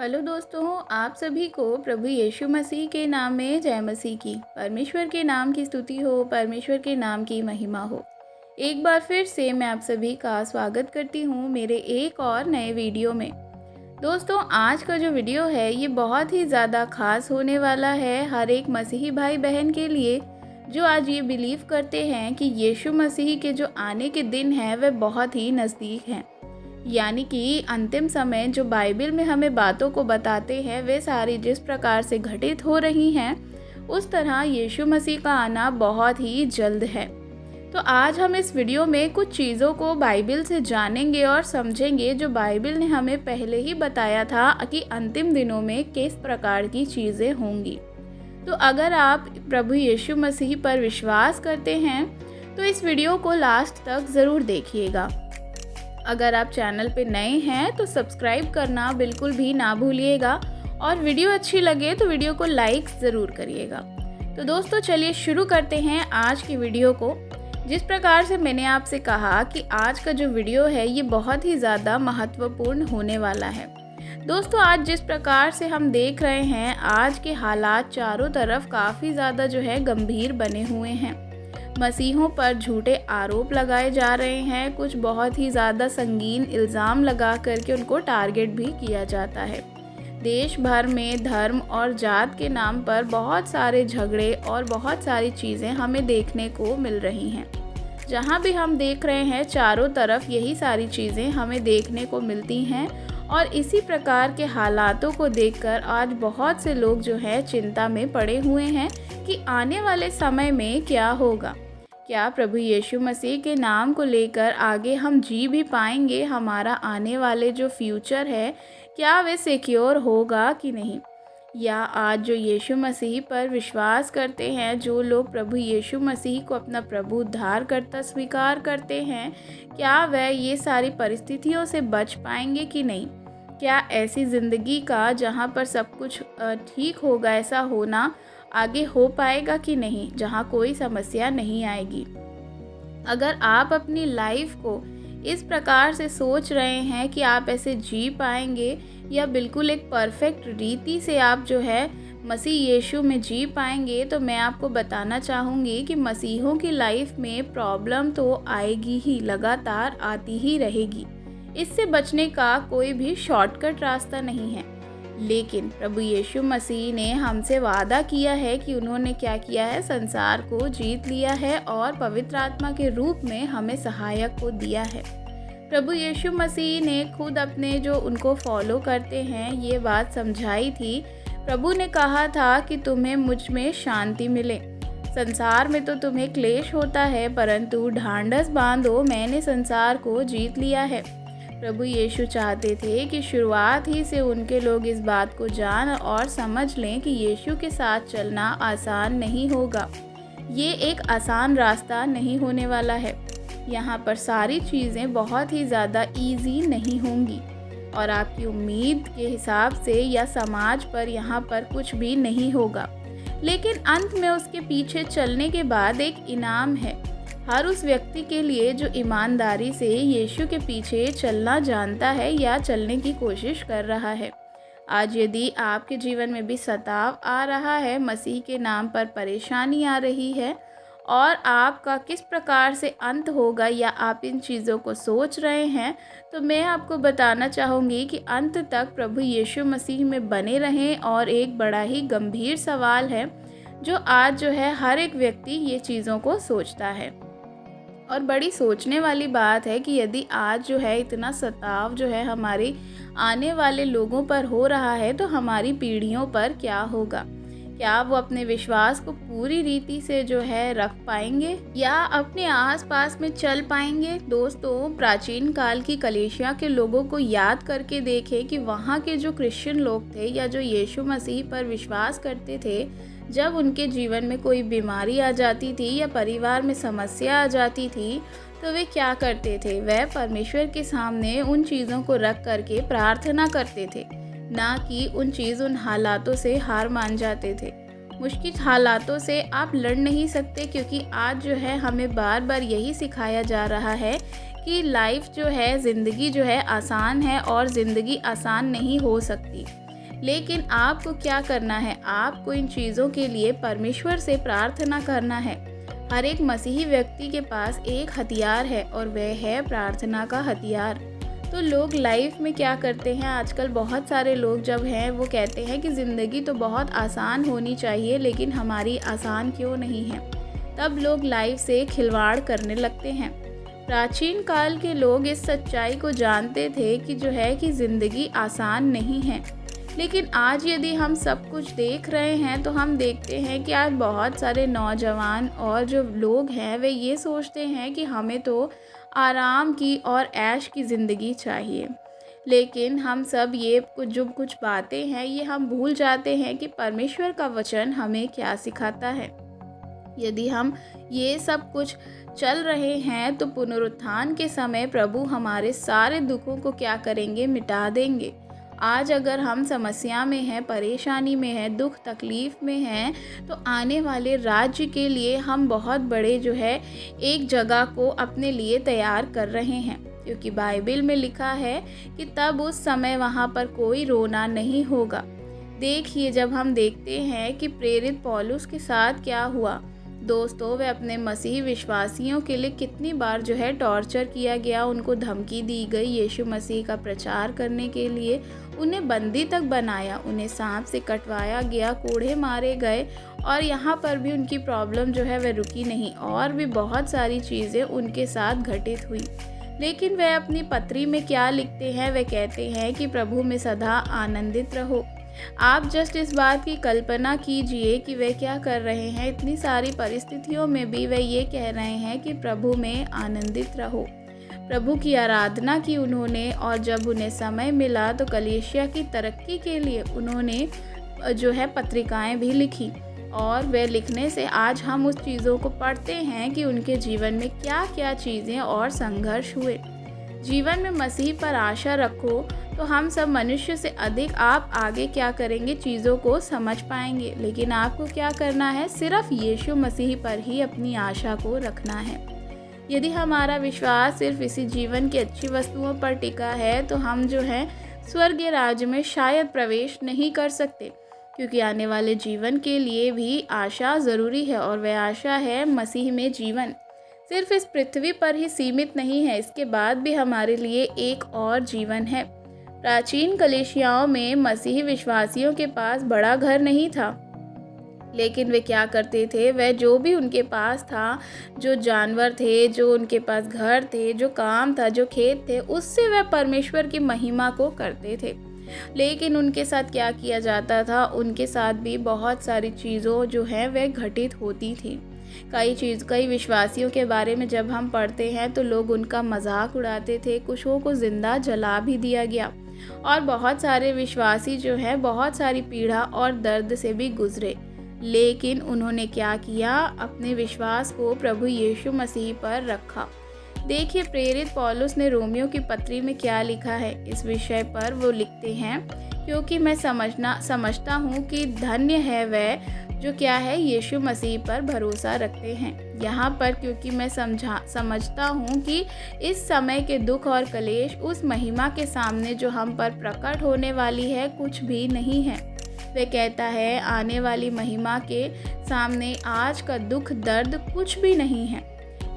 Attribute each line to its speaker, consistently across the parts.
Speaker 1: Hello दोस्तों, आप सभी को प्रभु यीशु मसीह के नाम में जय मसीह की। परमेश्वर के नाम की स्तुति हो, परमेश्वर के नाम की महिमा हो। एक बार फिर से मैं आप सभी का स्वागत करती हूँ मेरे एक और नए वीडियो में। दोस्तों, आज का जो वीडियो है ये बहुत ही ज़्यादा खास होने वाला है हर एक मसीही भाई बहन के लिए, जो आज ये बिलीव करते हैं कि यीशु मसीह के जो आने के दिन हैं वह बहुत ही नज़दीक हैं। यानी कि अंतिम समय जो बाइबल में हमें बातों को बताते हैं वे सारी जिस प्रकार से घटित हो रही हैं, उस तरह यीशु मसीह का आना बहुत ही जल्द है। तो आज हम इस वीडियो में कुछ चीज़ों को बाइबल से जानेंगे और समझेंगे जो बाइबल ने हमें पहले ही बताया था कि अंतिम दिनों में किस प्रकार की चीज़ें होंगी। तो अगर आप प्रभु यीशु मसीह पर विश्वास करते हैं तो इस वीडियो को लास्ट तक ज़रूर देखिएगा। अगर आप चैनल पे नए हैं तो सब्सक्राइब करना बिल्कुल भी ना भूलिएगा और वीडियो अच्छी लगे तो वीडियो को लाइक ज़रूर करिएगा। तो दोस्तों, चलिए शुरू करते हैं आज की वीडियो को। जिस प्रकार से मैंने आपसे कहा कि आज का जो वीडियो है ये बहुत ही ज़्यादा महत्वपूर्ण होने वाला है। दोस्तों, आज जिस प्रकार से हम देख रहे हैं, आज के हालात चारों तरफ काफ़ी ज़्यादा जो है गंभीर बने हुए हैं। मसीहों पर झूठे आरोप लगाए जा रहे हैं, कुछ बहुत ही ज़्यादा संगीन इल्ज़ाम लगा करके उनको टारगेट भी किया जाता है। देश भर में धर्म और जात के नाम पर बहुत सारे झगड़े और बहुत सारी चीज़ें हमें देखने को मिल रही हैं। जहाँ भी हम देख रहे हैं चारों तरफ यही सारी चीज़ें हमें देखने को मिलती हैं और इसी प्रकार के हालातों को देखकर आज बहुत से लोग जो है चिंता में पड़े हुए हैं कि आने वाले समय में क्या होगा। क्या प्रभु यीशु मसीह के नाम को लेकर आगे हम जी भी पाएंगे? हमारा आने वाले जो फ्यूचर है क्या वे सिक्योर होगा कि नहीं? या आज जो यीशु मसीह पर विश्वास करते हैं, जो लोग प्रभु यीशु मसीह को अपना प्रभु उद्धारकर्ता स्वीकार करते हैं, क्या वह ये सारी परिस्थितियों से बच पाएंगे कि नहीं? क्या ऐसी ज़िंदगी का जहाँ पर सब कुछ ठीक होगा ऐसा होना आगे हो पाएगा कि नहीं, जहाँ कोई समस्या नहीं आएगी? अगर आप अपनी लाइफ को इस प्रकार से सोच रहे हैं कि आप ऐसे जी पाएंगे या बिल्कुल एक परफेक्ट रीति से आप जो है मसीह यीशु में जी पाएंगे, तो मैं आपको बताना चाहूँगी कि मसीहों की लाइफ में प्रॉब्लम तो आएगी ही, लगातार आती ही रहेगी। इससे बचने का कोई भी शॉर्टकट रास्ता नहीं है। लेकिन प्रभु यीशु मसीह ने हमसे वादा किया है कि उन्होंने क्या किया है, संसार को जीत लिया है और पवित्र आत्मा के रूप में हमें सहायक को दिया है। प्रभु यीशु मसीह ने खुद अपने जो उनको फॉलो करते हैं ये बात समझाई थी। प्रभु ने कहा था कि तुम्हें मुझ में शांति मिले, संसार में तो तुम्हें क्लेश होता है, परंतु ढांढस बांधो, मैंने संसार को जीत लिया है। प्रभु यीशु चाहते थे कि शुरुआत ही से उनके लोग इस बात को जान और समझ लें कि यीशु के साथ चलना आसान नहीं होगा। ये एक आसान रास्ता नहीं होने वाला है। यहाँ पर सारी चीज़ें बहुत ही ज़्यादा इजी नहीं होंगी और आपकी उम्मीद के हिसाब से या समाज पर यहाँ पर कुछ भी नहीं होगा। लेकिन अंत में उसके पीछे चलने के बाद एक इनाम है हर उस व्यक्ति के लिए जो ईमानदारी से यीशु के पीछे चलना जानता है या चलने की कोशिश कर रहा है। आज यदि आपके जीवन में भी सताव आ रहा है, मसीह के नाम पर परेशानी आ रही है और आपका किस प्रकार से अंत होगा या आप इन चीज़ों को सोच रहे हैं, तो मैं आपको बताना चाहूँगी कि अंत तक प्रभु यीशु मसीह में बने रहें। और एक बड़ा ही गंभीर सवाल है जो आज जो है हर एक व्यक्ति ये चीज़ों को सोचता है और बड़ी सोचने वाली बात है कि यदि आज जो है इतना सताव जो है हमारे आने वाले लोगों पर हो रहा है तो हमारी पीढ़ियों पर क्या होगा? क्या वो अपने विश्वास को पूरी रीति से जो है रख पाएंगे या अपने आसपास में चल पाएंगे? दोस्तों, प्राचीन काल की कलीसिया के लोगों को याद करके देखें कि वहाँ के जो क्रिश्चियन लोग थे या जो यीशु मसीह पर विश्वास करते थे, जब उनके जीवन में कोई बीमारी आ जाती थी या परिवार में समस्या आ जाती थी तो वे क्या करते थे? वह परमेश्वर के सामने उन चीज़ों को रख करके प्रार्थना करते थे, ना कि उन हालातों से हार मान जाते थे। मुश्किल हालातों से आप लड़ नहीं सकते, क्योंकि आज जो है हमें बार बार यही सिखाया जा रहा है कि लाइफ जो है, ज़िंदगी जो है आसान है और ज़िंदगी आसान नहीं हो सकती। लेकिन आपको क्या करना है, आपको इन चीज़ों के लिए परमेश्वर से प्रार्थना करना है। हर एक मसीही व्यक्ति के पास एक हथियार है और वह है प्रार्थना का हथियार। तो लोग लाइफ में क्या करते हैं, आजकल बहुत सारे लोग जब हैं वो कहते हैं कि ज़िंदगी तो बहुत आसान होनी चाहिए लेकिन हमारी आसान क्यों नहीं है। तब लोग लाइफ से खिलवाड़ करने लगते हैं। प्राचीन काल के लोग इस सच्चाई को जानते थे कि जो है कि ज़िंदगी आसान नहीं है। लेकिन आज यदि हम सब कुछ देख रहे हैं तो हम देखते हैं कि आज बहुत सारे नौजवान और जो लोग हैं वे ये सोचते हैं कि हमें तो आराम की और ऐश की ज़िंदगी चाहिए। लेकिन हम सब ये कुछ बातें हैं ये हम भूल जाते हैं कि परमेश्वर का वचन हमें क्या सिखाता है। यदि हम ये सब कुछ चल रहे हैं तो पुनरुत्थान के समय प्रभु हमारे सारे दुखों को क्या करेंगे, मिटा देंगे। आज अगर हम समस्या में हैं, परेशानी में हैं, दुख तकलीफ़ में हैं, तो आने वाले राज्य के लिए हम बहुत बड़े जो है एक जगह को अपने लिए तैयार कर रहे हैं, क्योंकि बाइबल में लिखा है कि तब उस समय वहाँ पर कोई रोना नहीं होगा। देखिए, जब हम देखते हैं कि प्रेरित पौलुस के साथ क्या हुआ, दोस्तों वे अपने मसीही विश्वासियों के लिए कितनी बार जो है टॉर्चर किया गया, उनको धमकी दी गई यीशु मसीह का प्रचार करने के लिए, उन्हें बंदी तक बनाया, उन्हें सांप से कटवाया गया, कोड़े मारे गए और यहाँ पर भी उनकी प्रॉब्लम जो है वह रुकी नहीं और भी बहुत सारी चीज़ें उनके साथ घटित हुई। लेकिन वह अपनी पत्री में क्या लिखते हैं, वे कहते हैं कि प्रभु में सदा आनंदित रहो। आप जस्ट इस बात की कल्पना कीजिए कि वे क्या कर रहे हैं, इतनी सारी परिस्थितियों में भी वे ये कह रहे हैं कि प्रभु में आनंदित रहो। प्रभु की आराधना की उन्होंने और जब उन्हें समय मिला तो कलीसिया की तरक्की के लिए उन्होंने जो है पत्रिकाएं भी लिखी और वे लिखने से आज हम उस चीज़ों को पढ़ते हैं कि उनके जीवन में क्या क्या चीज़ें और संघर्ष हुए। जीवन में मसीह पर आशा रखो तो हम सब मनुष्य से अधिक आप आगे क्या करेंगे, चीज़ों को समझ पाएंगे। लेकिन आपको क्या करना है, सिर्फ यीशु मसीह पर ही अपनी आशा को रखना है। यदि हमारा विश्वास सिर्फ इसी जीवन की अच्छी वस्तुओं पर टिका है तो हम जो है स्वर्गीय राज्य में शायद प्रवेश नहीं कर सकते, क्योंकि आने वाले जीवन के लिए भी आशा ज़रूरी है और वह आशा है मसीह में जीवन। सिर्फ इस पृथ्वी पर ही सीमित नहीं है, इसके बाद भी हमारे लिए एक और जीवन है। प्राचीन कलीसियाओं में मसीही विश्वासियों के पास बड़ा घर नहीं था, लेकिन वे क्या करते थे, वह जो भी उनके पास था, जो जानवर थे, जो उनके पास घर थे, जो काम था, जो खेत थे, उससे वह परमेश्वर की महिमा को करते थे। लेकिन उनके साथ क्या किया जाता था, उनके साथ भी बहुत सारी चीज़ों जो हैं वह घटित होती थी। कई विश्वासियों के बारे में जब हम पढ़ते हैं तो लोग उनका मजाक उड़ाते थे, कुछों को जिंदा जला भी दिया गया और बहुत सारे विश्वासी जो हैं बहुत सारी पीड़ा और दर्द से भी गुजरे। लेकिन उन्होंने क्या किया, अपने विश्वास को प्रभु यीशु मसीह पर रखा। देखिए, प्रेरित पौलुस ने रोमियो की पत्री में क्या लिखा है इस विषय पर। वो लिखते हैं, क्योंकि मैं समझता हूँ कि धन्य है वह जो क्या है, यीशु मसीह पर भरोसा रखते हैं। यहाँ पर क्योंकि मैं समझता हूँ कि इस समय के दुख और कलेश उस महिमा के सामने जो हम पर प्रकट होने वाली है कुछ भी नहीं है। वे कहता है, आने वाली महिमा के सामने आज का दुख दर्द कुछ भी नहीं है।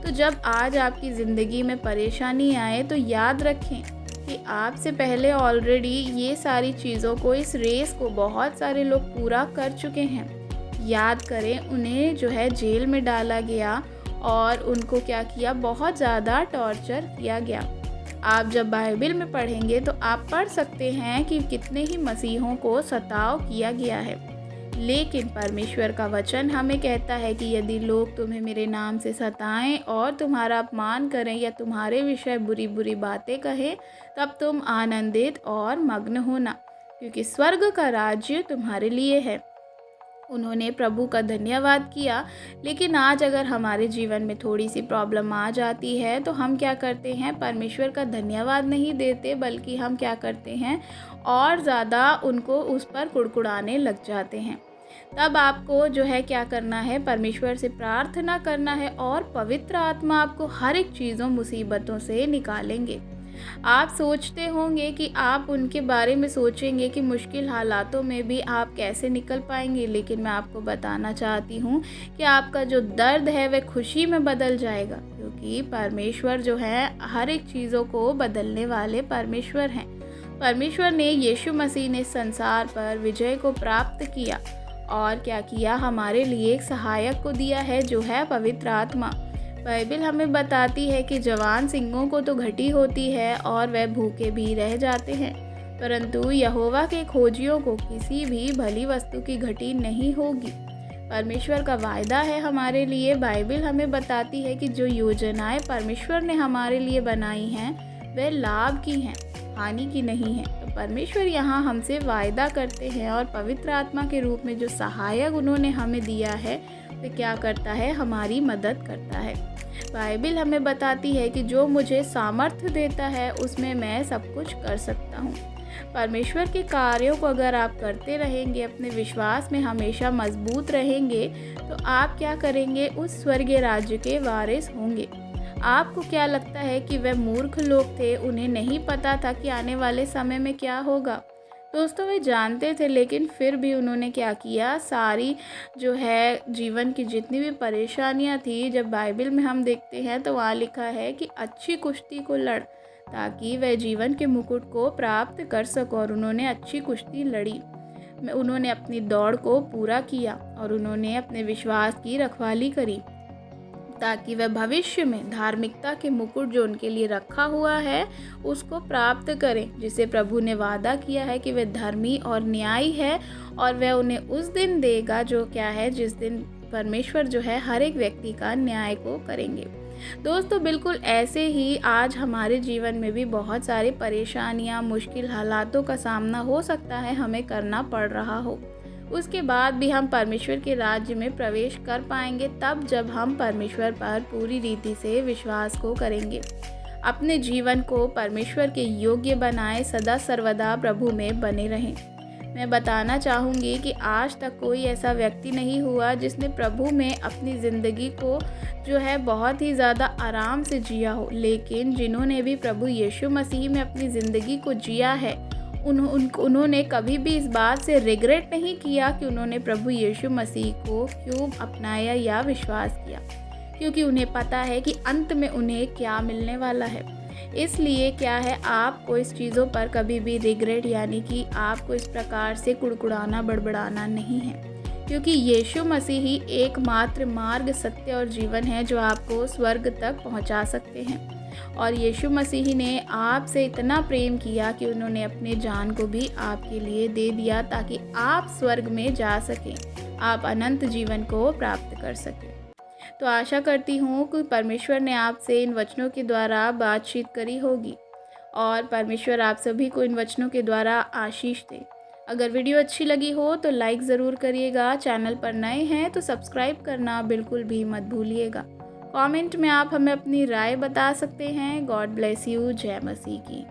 Speaker 1: तो जब आज आपकी ज़िंदगी में परेशानी आए तो याद रखें कि आपसे पहले ऑलरेडी ये सारी चीज़ों को, इस रेस को बहुत सारे लोग पूरा कर चुके हैं। याद करें, उन्हें जो है जेल में डाला गया और उनको क्या किया, बहुत ज़्यादा टॉर्चर किया गया। आप जब बाइबल में पढ़ेंगे तो आप पढ़ सकते हैं कि कितने ही मसीहों को सताव किया गया है। लेकिन परमेश्वर का वचन हमें कहता है कि यदि लोग तुम्हें मेरे नाम से सताएं और तुम्हारा अपमान करें या तुम्हारे विषय बुरी बुरी बातें कहें, तब तुम आनंदित और मग्न होना, क्योंकि स्वर्ग का राज्य तुम्हारे लिए है। उन्होंने प्रभु का धन्यवाद किया। लेकिन आज अगर हमारे जीवन में थोड़ी सी प्रॉब्लम आ जाती है तो हम क्या करते हैं, परमेश्वर का धन्यवाद नहीं देते, बल्कि हम क्या करते हैं और ज़्यादा उनको उस पर कुड़कुड़ाने लग जाते हैं। तब आपको जो है क्या करना है, परमेश्वर से प्रार्थना करना है और पवित्र आत्मा आपको हर एक चीज़ों मुसीबतों से निकालेंगे। आप सोचते होंगे कि आप उनके बारे में सोचेंगे कि मुश्किल हालातों में भी आप कैसे निकल पाएंगे, लेकिन मैं आपको बताना चाहती हूँ कि आपका जो दर्द है वह खुशी में बदल जाएगा, क्योंकि परमेश्वर जो है हर एक चीज़ों को बदलने वाले परमेश्वर हैं। परमेश्वर ने यीशु मसीह ने संसार पर विजय को प्राप्त किया और क्या किया, हमारे लिए एक सहायक को दिया है जो है पवित्र आत्मा। बाइबल हमें बताती है कि जवान सिंहों को तो घटी होती है और वह भूखे भी रह जाते हैं, परंतु यहोवा के खोजियों को किसी भी भली वस्तु की घटी नहीं होगी। परमेश्वर का वायदा है हमारे लिए। बाइबल हमें बताती है कि जो योजनाएं परमेश्वर ने हमारे लिए बनाई हैं वे लाभ की हैं, हानि की नहीं है। तो परमेश्वर यहाँ हमसे वायदा करते हैं और पवित्र आत्मा के रूप में जो सहायक उन्होंने हमें दिया है वह क्या करता है, हमारी मदद करता है। बाइबल हमें बताती है कि जो मुझे सामर्थ्य देता है उसमें मैं सब कुछ कर सकता हूँ। परमेश्वर के कार्यों को अगर आप करते रहेंगे, अपने विश्वास में हमेशा मजबूत रहेंगे, तो आप क्या करेंगे, उस स्वर्गीय राज्य के वारिस होंगे। आपको क्या लगता है कि वह मूर्ख लोग थे, उन्हें नहीं पता था कि आने वाले समय में क्या होगा? दोस्तों, वे जानते थे, लेकिन फिर भी उन्होंने क्या किया, सारी जो है जीवन की जितनी भी परेशानियां थी, जब बाइबल में हम देखते हैं तो वहाँ लिखा है कि अच्छी कुश्ती को लड़, ताकि वह जीवन के मुकुट को प्राप्त कर सको। और उन्होंने अच्छी कुश्ती लड़ी, उन्होंने अपनी दौड़ को पूरा किया और उन्होंने अपने विश्वास की रखवाली करी, ताकि वह भविष्य में धार्मिकता के मुकुट जो उनके लिए रखा हुआ है उसको प्राप्त करें, जिसे प्रभु ने वादा किया है कि वह धर्मी और न्यायी है और वह उन्हें उस दिन देगा जो क्या है, जिस दिन परमेश्वर जो है हर एक व्यक्ति का न्याय को करेंगे। दोस्तों, बिल्कुल ऐसे ही आज हमारे जीवन में भी बहुत सारी परेशानियां, मुश्किल हालातों का सामना हो सकता है, हमें करना पड़ रहा हो। उसके बाद भी हम परमेश्वर के राज्य में प्रवेश कर पाएंगे तब जब हम परमेश्वर पर पूरी रीति से विश्वास को करेंगे। अपने जीवन को परमेश्वर के योग्य बनाए, सदा सर्वदा प्रभु में बने रहें। मैं बताना चाहूँगी कि आज तक कोई ऐसा व्यक्ति नहीं हुआ जिसने प्रभु में अपनी ज़िंदगी को जो है बहुत ही ज़्यादा आराम से जिया हो, लेकिन जिन्होंने भी प्रभु यीशु मसीह में अपनी ज़िंदगी को जिया है उन्होंने कभी भी इस बात से रिग्रेट नहीं किया कि उन्होंने प्रभु यीशु मसीह को क्यों अपनाया या विश्वास किया, क्योंकि उन्हें पता है कि अंत में उन्हें क्या मिलने वाला है। इसलिए क्या है, आपको इस चीज़ों पर कभी भी रिग्रेट यानी कि आपको इस प्रकार से कुड़कुड़ाना, बड़बड़ाना नहीं है, क्योंकि यीशु मसीह ही एकमात्र मार्ग, सत्य और जीवन है जो आपको स्वर्ग तक पहुंचा सकते हैं। और यीशु मसीह ने आपसे इतना प्रेम किया कि उन्होंने अपने जान को भी आपके लिए दे दिया, ताकि आप स्वर्ग में जा सकें, आप अनंत जीवन को प्राप्त कर सकें। तो आशा करती हूँ कि परमेश्वर ने आपसे इन वचनों के द्वारा बातचीत करी होगी और परमेश्वर आप सभी को इन वचनों के द्वारा आशीष दे। अगर वीडियो अच्छी लगी हो तो लाइक ज़रूर करिएगा। चैनल पर नए हैं तो सब्सक्राइब करना बिल्कुल भी मत भूलिएगा। कमेंट में आप हमें अपनी राय बता सकते हैं। God bless you. जय मसीह की।